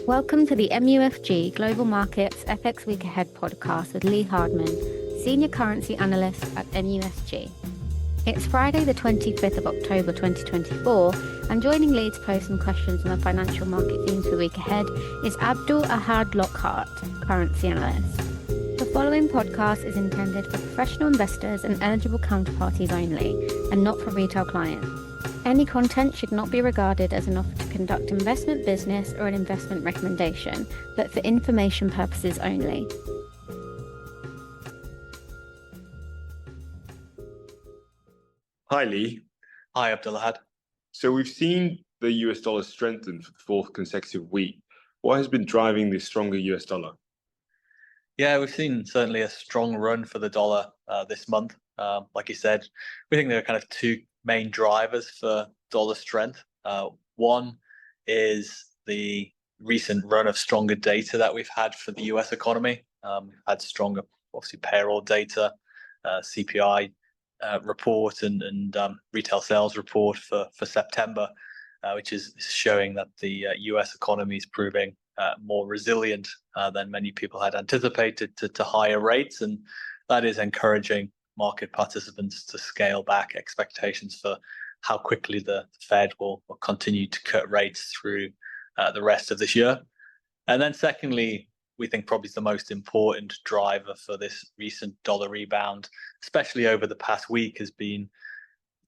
Welcome to the MUFG Global Markets FX Week Ahead podcast with Lee Hardman, Senior Currency Analyst at MUFG. It's Friday the 25th of October 2024, and joining Lee to pose some questions on the financial market themes for the week ahead is Abdul-Ahad Lockhart, Currency Analyst. The following podcast is intended for professional investors and eligible counterparties only, and not for retail clients. Any content should not be regarded as an offer to conduct investment business or an investment recommendation, but for information purposes only. Hi, Lee. Hi, Abdul-Ahad. So we've seen the US dollar strengthen for the fourth consecutive week. What has been driving this stronger US dollar? Yeah, we've seen certainly a strong run for the dollar this month. Like you said, we think there are kind of two main drivers for dollar strength. One is the recent run of stronger data that we've had for the US economy. We've had stronger, obviously, payroll data, CPI report and retail sales report for September, which is showing that the US economy is proving more resilient than many people had anticipated to higher rates. And that is encouraging market participants to scale back expectations for how quickly the Fed will continue to cut rates through the rest of this year. And then secondly, we think probably the most important driver for this recent dollar rebound, especially over the past week, has been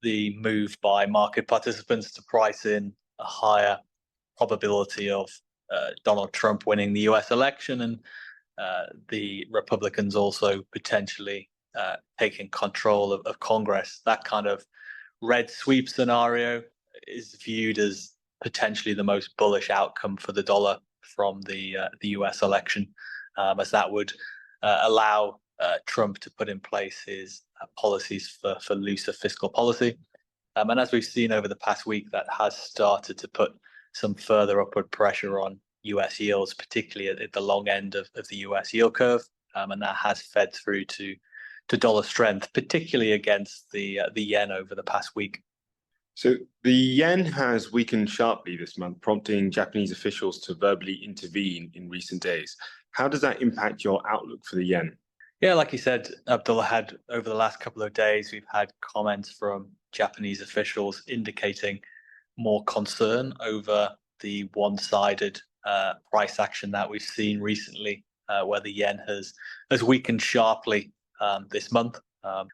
the move by market participants to price in a higher probability of Donald Trump winning the US election and the Republicans also potentially taking control of Congress. That kind of red sweep scenario is viewed as potentially the most bullish outcome for the dollar from the US election, as that would allow Trump to put in place his policies for looser fiscal policy. And as we've seen over the past week, that has started to put some further upward pressure on US yields, particularly at the long end of the US yield curve. And that has fed through to dollar strength, particularly against the yen over the past week. So the yen has weakened sharply this month, prompting Japanese officials to verbally intervene in recent days. How does that impact your outlook for the yen? Yeah, like you said, Abdul-Ahad, over the last couple of days, we've had comments from Japanese officials indicating more concern over the one-sided price action that we've seen recently, where the yen has weakened sharply this month.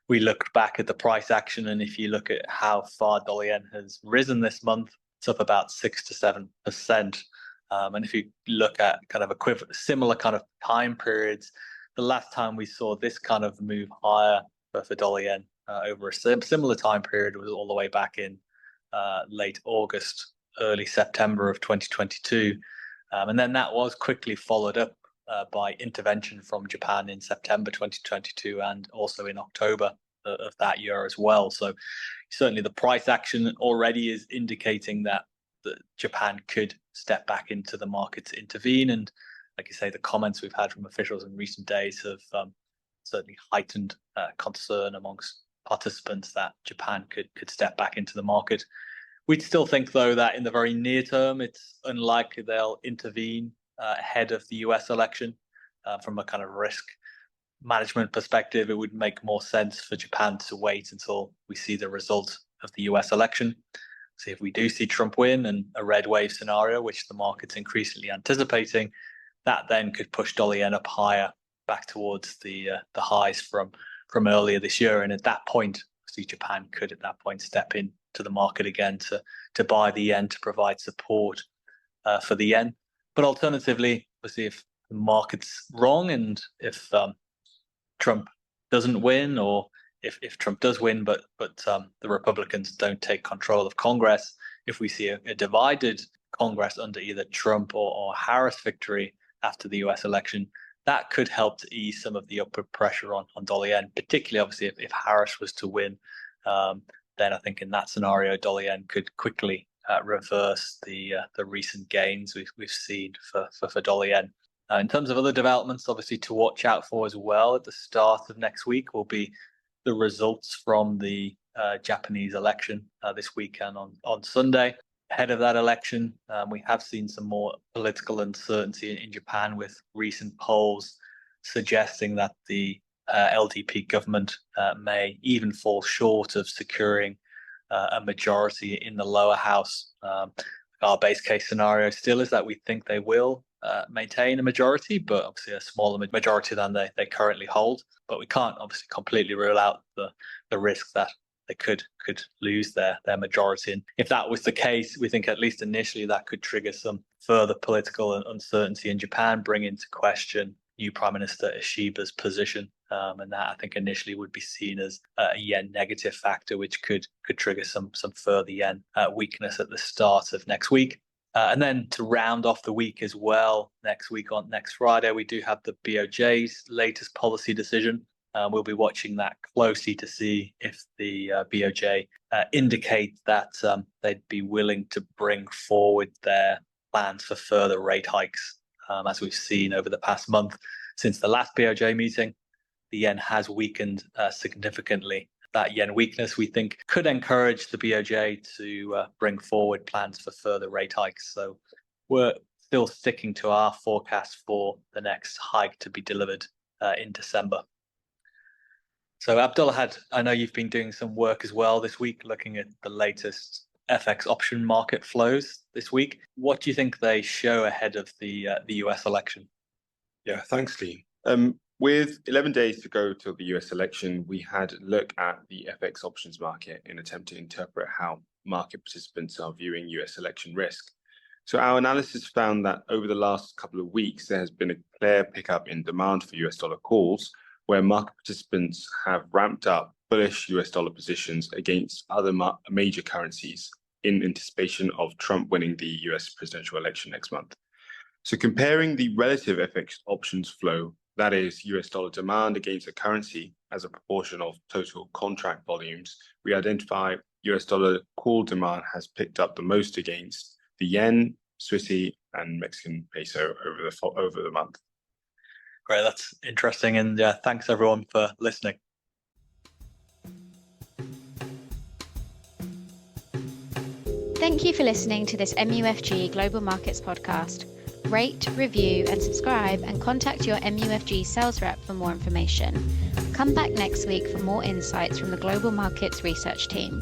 We looked back at the price action, and if you look at how far dollar yen has risen this month, it's up about 6 to 7%. And if you look at kind of similar kind of time periods, the last time we saw this kind of move higher for dollar yen over a similar time period was all the way back in late August, early September of 2022. And then that was quickly followed up by intervention from Japan in September 2022 and also in October of that year as well. So certainly the price action already is indicating that Japan could step back into the market to intervene. And like you say, the comments we've had from officials in recent days have certainly heightened concern amongst participants that Japan could step back into the market. We'd still think, though, that in the very near term, it's unlikely they'll intervene ahead of the US election. From a kind of risk management perspective, it would make more sense for Japan to wait until we see the result of the US election. So if we do see Trump win and a red wave scenario, which the market's increasingly anticipating, that then could push dollar yen up higher back towards the highs from earlier this year. And at that point, see, Japan could at that point step in to the market again to buy the yen to provide support for the yen. But alternatively, obviously, if the market's wrong and if Trump doesn't win, or if Trump does win, but the Republicans don't take control of Congress, if we see a divided Congress under either Trump or Harris victory after the US election, that could help to ease some of the upward pressure on dollar yen, particularly obviously if Harris was to win. Then I think in that scenario, dollar yen could quickly reverse the recent gains we've seen for dollar yen. In terms of other developments, obviously to watch out for as well at the start of next week will be the results from the Japanese election this weekend on Sunday. Ahead of that election, we have seen some more political uncertainty in Japan, with recent polls suggesting that the LDP government may even fall short of securing a majority in the lower house. Our base case scenario still is that we think they will maintain a majority, but obviously a smaller majority than they currently hold. But we can't obviously completely rule out the risk that they could lose their majority. And if that was the case, we think at least initially that could trigger some further political uncertainty in Japan, bring into question new Prime Minister Ishiba's position. And that, I think, initially would be seen as a yen negative factor, which could trigger some further yen weakness at the start of next week. And then to round off the week as well, next Friday, we do have the BOJ's latest policy decision. We'll be watching that closely to see if the BOJ indicate that they'd be willing to bring forward their plans for further rate hikes. As we've seen over the past month since the last BOJ meeting, the yen has weakened significantly. That yen weakness, we think, could encourage the BOJ to bring forward plans for further rate hikes. So we're still sticking to our forecast for the next hike to be delivered in December. So Abdul-Ahad, I know you've been doing some work as well this week, looking at the latest FX option market flows this week. What do you think they show ahead of the US election? Yeah, thanks, Lee. With 11 days to go till the US election, we had a look at the FX options market in an attempt to interpret how market participants are viewing US election risk. So our analysis found that over the last couple of weeks, there has been a clear pickup in demand for US dollar calls, where market participants have ramped up bullish US dollar positions against other major currencies in anticipation of Trump winning the US presidential election next month. So comparing the relative FX options flow, that is US dollar demand against a currency as a proportion of total contract volumes, we identify US dollar call demand has picked up the most against the yen, Swissy, and Mexican peso over the month. Great, that's interesting, and thanks everyone for listening. Thank you for listening to this MUFG Global Markets podcast. Rate, review, and subscribe, and contact your MUFG sales rep for more information. Come back next week for more insights from the Global Markets research team.